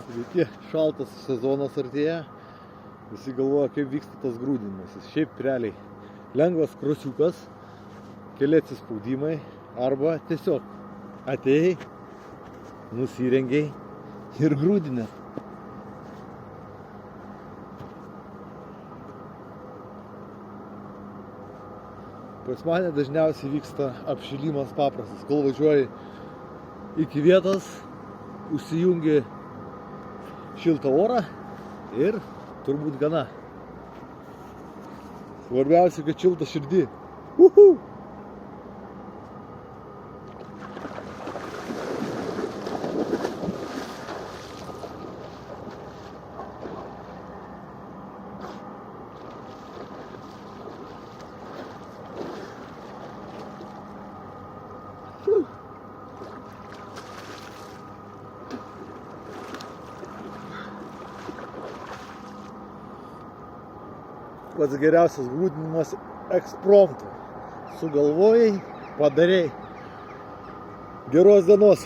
Sveiki, šaltas sezonas artėja. Visi galvoja, kaip vyksta tas grūdinimasis. Šiaip realiai lengvas krosiukas, keli atsispaudimai arba tiesiog atėjai, nusirengiai ir grūdinė. Pas mane dažniausiai vyksta apšilimas paprastas. Kol važiuoji iki vietos, užsijungi šiltą orą ir turbūt gana. Svarbiausia, kad šilta širdį. Uhu! Pats geriausias grūdinimas ekspromtu. Sugalvojai, padarei. Geros dienos.